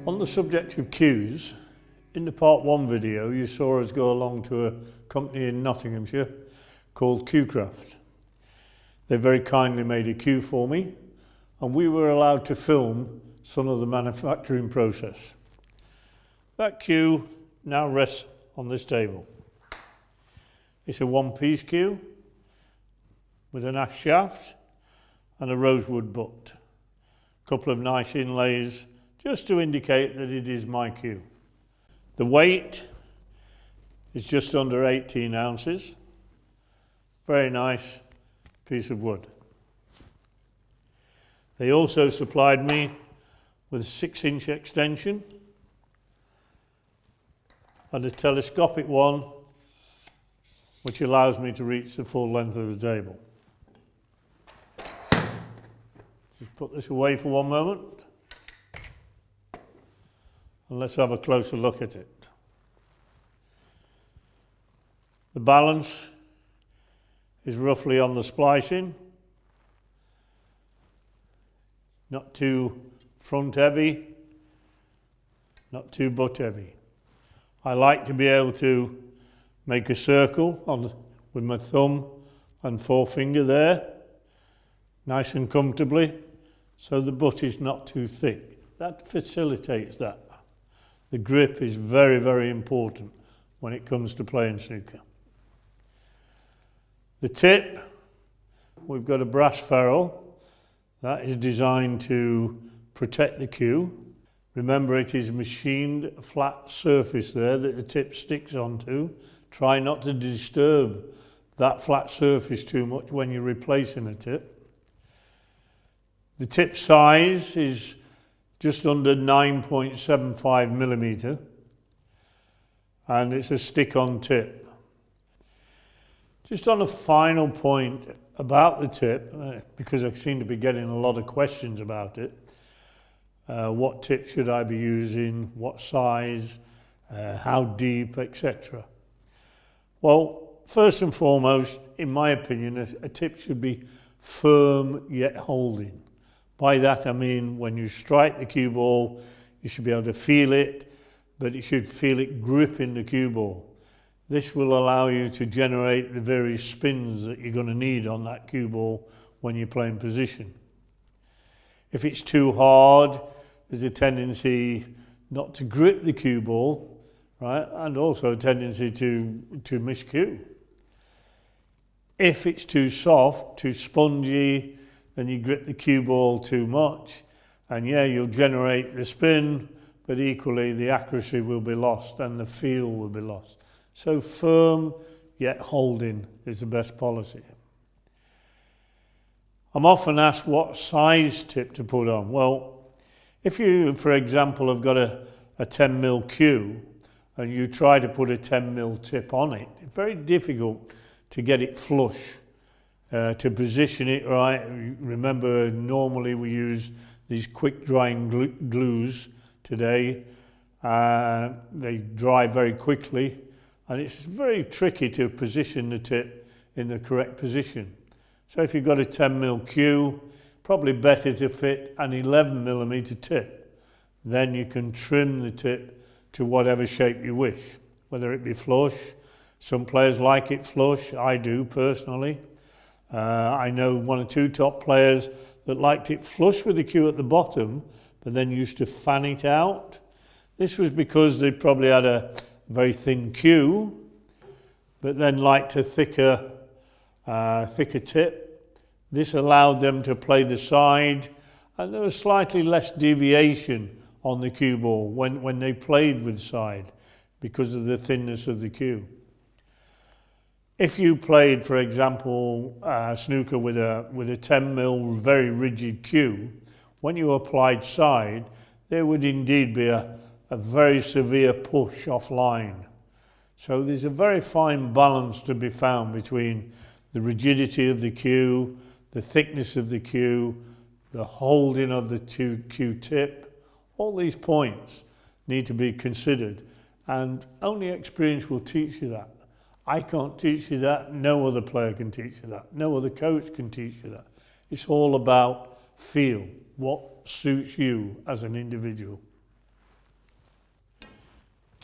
On the subject of cues, in the part 1 video you saw us go along to a company in Nottinghamshire called Cuecraft. They very kindly made a cue for me and we were allowed to film some of the manufacturing process. That cue now rests on this table. It's a one-piece cue with an ash shaft and a rosewood butt. A couple of nice inlays just to indicate that it is my cue. The weight is just under 18 ounces. Very nice piece of wood. They also supplied me with a 6-inch extension and a telescopic one which allows me to reach the full length of the table. Just put this away for one moment and let's have a closer look at it. The balance is roughly on the splicing, not too front heavy, not too butt heavy. I like to be able to make a circle with my thumb and forefinger there, nice and comfortably, so the butt is not too thick. That facilitates that. The grip is very, very important when it comes to playing snooker. The tip, we've got a brass ferrule. That is designed to protect the cue. Remember, it is machined flat surface there that the tip sticks onto. Try not to disturb that flat surface too much when you're replacing a tip. The tip size is just under 9.75 millimetre and it's a stick-on tip. Just on a final point about the tip, because I seem to be getting a lot of questions about it, what tip should I be using, what size, how deep, etc. Well, first and foremost, in my opinion, a tip should be firm yet holding. By that I mean when you strike the cue ball, you should be able to feel it, but you should feel it gripping the cue ball. This will allow you to generate the various spins that you're going to need on that cue ball when you're playing position. If it's too hard, there's a tendency not to grip the cue ball, right? And also a tendency to miscue. If it's too soft, too spongy, then you grip the cue ball too much, and yeah, you'll generate the spin, but equally the accuracy will be lost and the feel will be lost. So firm yet holding is the best policy. I'm often asked what size tip to put on. Well, if you, for example, have got a 10mm cue and you try to put a 10mm tip on it, it's very difficult to get it flush, to position it right. Remember, normally we use these quick drying glues today. They dry very quickly. And it's very tricky to position the tip in the correct position. So if you've got a 10mm cue, probably better to fit an 11mm tip. Then you can trim the tip to whatever shape you wish, whether it be flush. Some players like it flush, I do personally. I know 1 or 2 top players that liked it flush with the cue at the bottom, but then used to fan it out. This was because they probably had a very thin cue, but then liked a thicker tip. This allowed them to play the side, and there was slightly less deviation on the cue ball when they played with side because of the thinness of the cue. If you played, for example, snooker with a 10mm very rigid cue, when you applied side, there would indeed be a very severe push offline. So there's a very fine balance to be found between the rigidity of the cue, the thickness of the cue, the holding of the cue tip. All these points need to be considered, and only experience will teach you that. I can't teach you that, no other player can teach you that, no other coach can teach you that. It's all about feel, what suits you as an individual.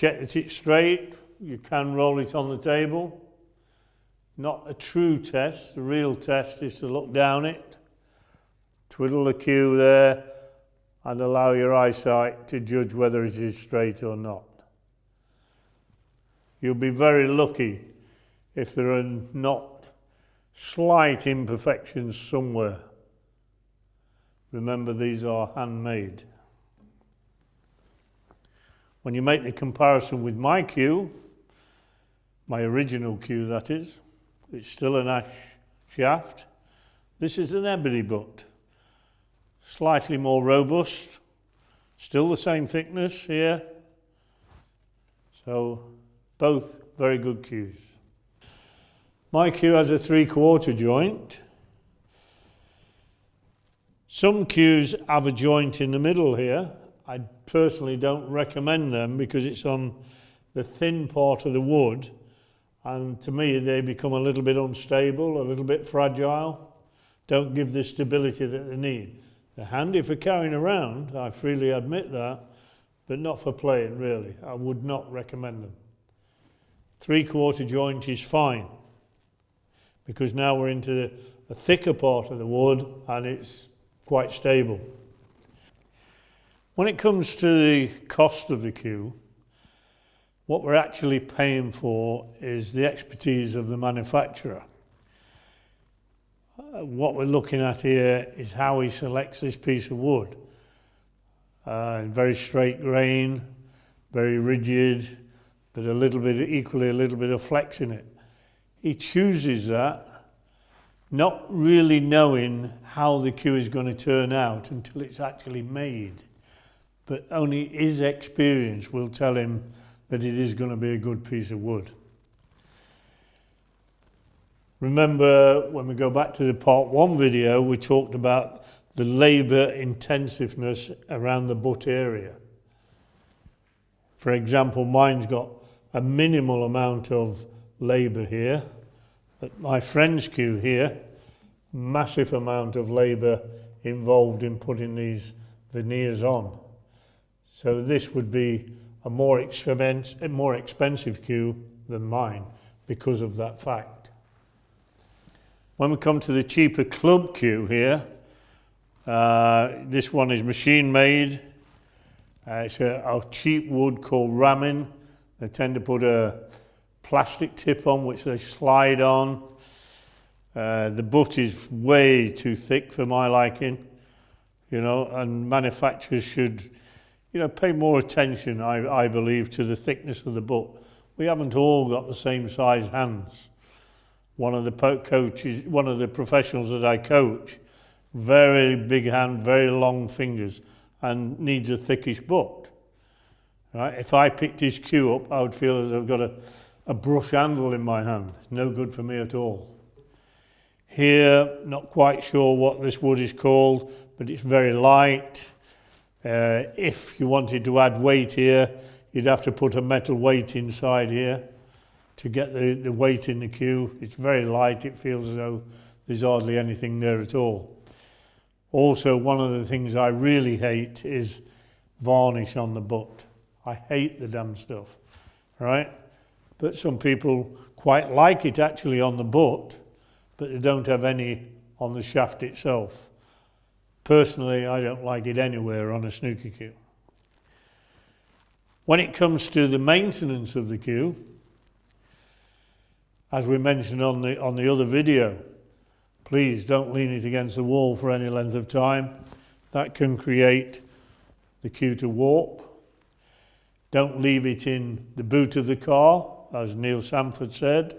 check that it's straight, you can roll it on the table. Not a true test. The real test is to look down it, twiddle the cue there, and allow your eyesight to judge whether it is straight or not. You'll be very lucky if there are not slight imperfections somewhere. Remember, these are handmade. When you make the comparison with my cue, my original cue that is, it's still an ash shaft. This is an ebony butt, slightly more robust, still the same thickness here. So both very good cues. My cue has a 3/4 joint. Some cues have a joint in the middle here. I personally don't recommend them because it's on the thin part of the wood, and to me they become a little bit unstable, a little bit fragile, don't give the stability that they need. They're handy for carrying around, I freely admit that, but not for playing really. I would not recommend them. 3/4 joint is fine, because now we're into the thicker part of the wood and it's quite stable. When it comes to the cost of the cue, what we're actually paying for is the expertise of the manufacturer. What we're looking at here is how he selects this piece of wood. Very straight grain, very rigid, but equally a little bit of flex in it. He chooses that, not really knowing how the cue is going to turn out until it's actually made. But only his experience will tell him that it is going to be a good piece of wood. Remember, when we go back to the part 1 video, we talked about the labour intensiveness around the butt area. For example, mine's got a minimal amount of labour here, but my friend's cue here, massive amount of labour involved in putting these veneers on. So this would be a more expensive cue than mine because of that fact. When we come to the cheaper club cue here, this one is machine made. It's a cheap wood called ramin. They tend to put a plastic tip on which they slide on. The butt is way too thick for my liking, and manufacturers should pay more attention, I believe, to the thickness of the butt. We haven't all got the same size hands. One of the professionals that I coach, very big hand, very long fingers, and needs a thickish butt. Right? If I picked his cue up, I would feel as I've got a brush handle in my hand. It's no good for me at all. Here, not quite sure what this wood is called, but it's very light. If you wanted to add weight here, you'd have to put a metal weight inside here to get the weight in the cue. It's very light, it feels as though there's hardly anything there at all. Also, one of the things I really hate is varnish on the butt. I hate the damn stuff, right? But some people quite like it actually on the butt, but they don't have any on the shaft itself. Personally, I don't like it anywhere on a snooker cue. When it comes to the maintenance of the cue, as we mentioned on the other video, please don't lean it against the wall for any length of time. That can create the cue to warp. Don't leave it in the boot of the car, as Neil Sanford said.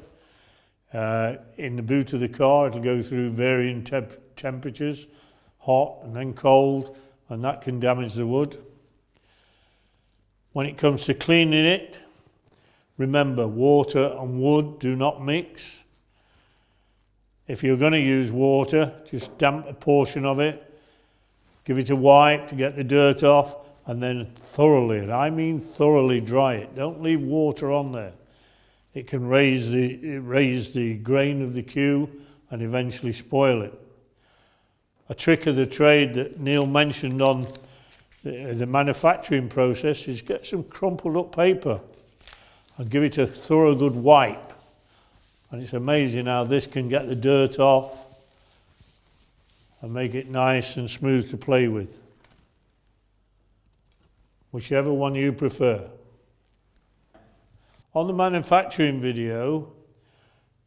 In the boot of the car, it'll go through varying temperatures, hot and then cold, and that can damage the wood. When it comes to cleaning it, remember, water and wood do not mix. If you're going to use water, just damp a portion of it, give it a wipe to get the dirt off, and then thoroughly, and I mean thoroughly, dry it. Don't leave water on there. It can raise the grain of the cue and eventually spoil it. A trick of the trade that Neil mentioned on the manufacturing process is get some crumpled up paper I'll give it a thorough good wipe. And it's amazing how this can get the dirt off and make it nice and smooth to play with. Whichever one you prefer. On the manufacturing video,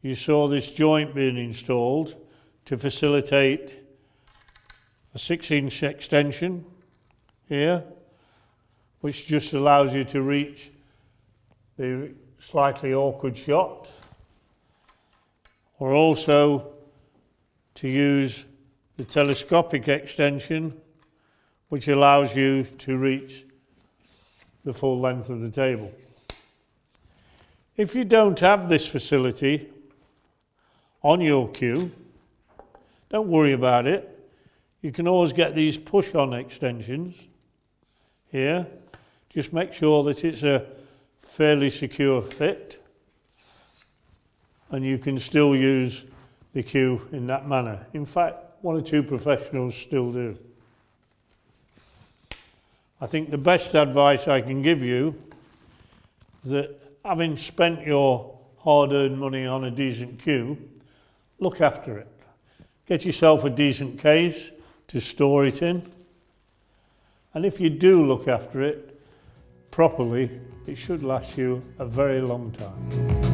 you saw this joint being installed to facilitate a 6-inch extension here, which just allows you to reach the slightly awkward shot, or also to use the telescopic extension, which allows you to reach the full length of the table. If you don't have this facility on your cue, don't worry about it. You can always get these push-on extensions here. Just make sure that it's a fairly secure fit, and you can still use the cue in that manner. In fact, 1 or 2 professionals still do. I think the best advice I can give you is that, having spent your hard-earned money on a decent cue, look after it. Get yourself a decent case to store it in. And if you do look after it properly, it should last you a very long time.